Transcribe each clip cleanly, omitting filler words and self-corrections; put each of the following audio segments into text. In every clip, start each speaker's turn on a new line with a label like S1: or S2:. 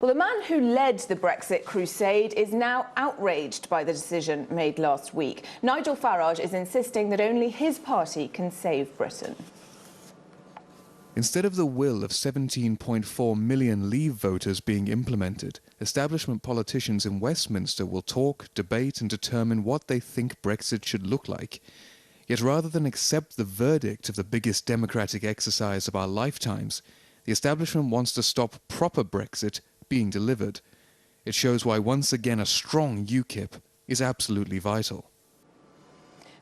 S1: Well, the man who led the Brexit crusade is now outraged by the decision made last week. Nigel Farage is insisting that only his party can save Britain.
S2: Instead of the will of 17.4 million Leave voters being implemented, establishment politicians in Westminster will talk, debate and determine what they think Brexit should look like. Yet rather than accept the verdict of the biggest democratic exercise of our lifetimes, the establishment wants to stop proper Brexit being delivered. It shows why once again a strong UKIP is absolutely vital.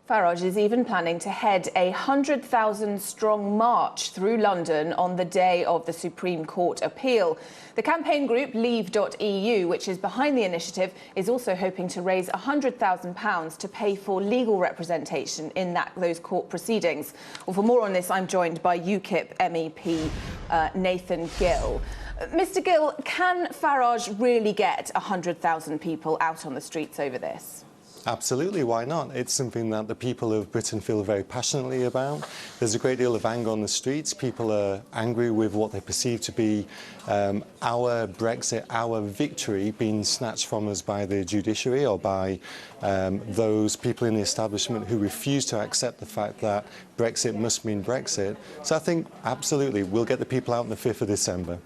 S1: Farage is even planning to head a 100,000-strong march through London on the day of the Supreme Court appeal. The campaign group Leave.eu, which is behind the initiative, is also hoping to raise £100,000 to pay for legal representation in those court proceedings. Well, for more on this, I'm joined by UKIP MEP Nathan Gill. Mr. Gill, can Farage really get 100,000 people out on the streets over this?
S3: Absolutely, why not? It's something that the people of Britain feel very passionately about. There's a great deal of anger on the streets. People are angry with what they perceive to be our Brexit, our victory being snatched from us by the judiciary or by those people in the establishment who refuse to accept the fact that Brexit must mean Brexit. So I think, absolutely, we'll get the people out on the 5th of December.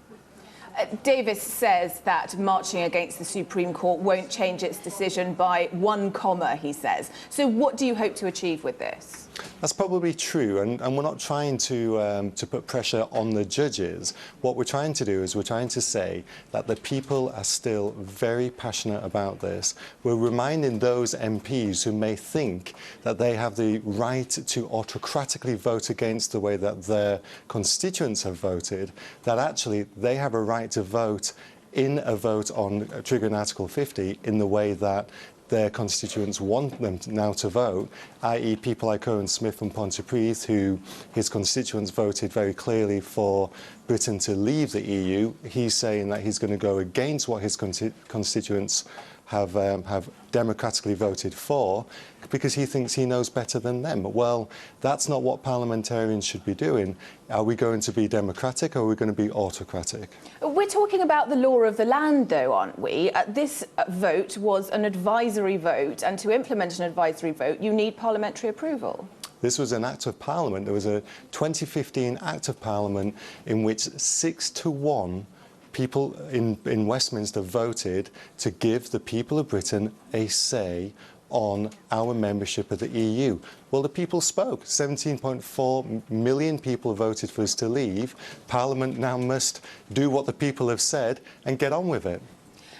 S1: Davis says that marching against the Supreme Court won't change its decision by 1 comma, he says. So what do you hope to achieve with this?
S3: That's probably true, and we're not trying to put pressure on the judges. What we're trying to do is we're trying to say that the people are still very passionate about this. We're reminding those MPs who may think that they have the right to autocratically vote against the way that their constituents have voted, that actually they have a right to vote in a vote on triggering Article 50 in the way that their constituents want them now to vote, i.e. people like Owen Smith from Pontypridd, who his constituents voted very clearly for Britain to leave the EU. He's saying that he's going to go against what his constituents have democratically voted for because he thinks he knows better than them. Well, that's not what parliamentarians should be doing. Are we going to be democratic or are we going to be autocratic?
S1: We're talking about the law of the land, though, aren't we? This vote was an advisory vote, and to implement an advisory vote, you need parliamentary approval.
S3: This was an Act of Parliament. There was a 2015 Act of Parliament in which 6-1 people in Westminster voted to give the people of Britain a say on our membership of the EU. Well, the people spoke. 17.4 million people voted for us to leave. Parliament now must do what the people have said and get on with it.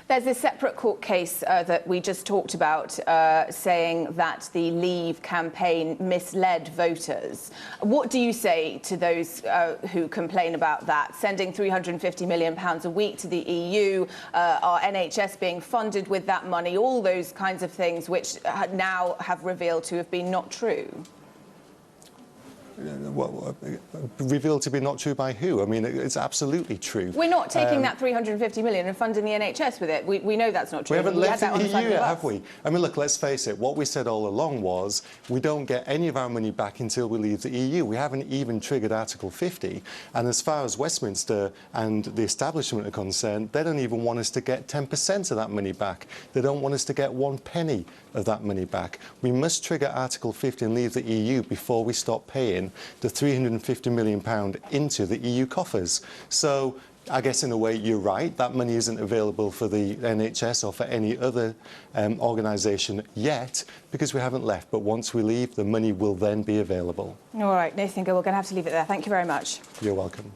S1: There's a separate court case that we just talked about saying that the Leave campaign misled voters. What do you say to those who complain about that? Sending £350 million a week to the EU, our NHS being funded with that money, all those kinds of things which now have revealed to have been not true.
S3: Revealed to be not true by who? I mean, it's absolutely true.
S1: We're not taking that £350 million and funding the NHS with it. We know that's not true.
S3: We haven't left the EU yet, have we? I mean, look, let's face it. What we said all along was we don't get any of our money back until we leave the EU. We haven't even triggered Article 50. And as far as Westminster and the establishment are concerned, they don't even want us to get 10% of that money back. They don't want us to get 1 penny of that money back. We must trigger Article 50 and leave the EU before we stop paying the £350 million into the EU coffers. So I guess in a way you're right, that money isn't available for the NHS or for any other organisation yet because we haven't left, but once we leave the money will then be available.
S1: All right, Nathan Gill, we're going to have to leave it there. Thank you very much.
S3: You're welcome.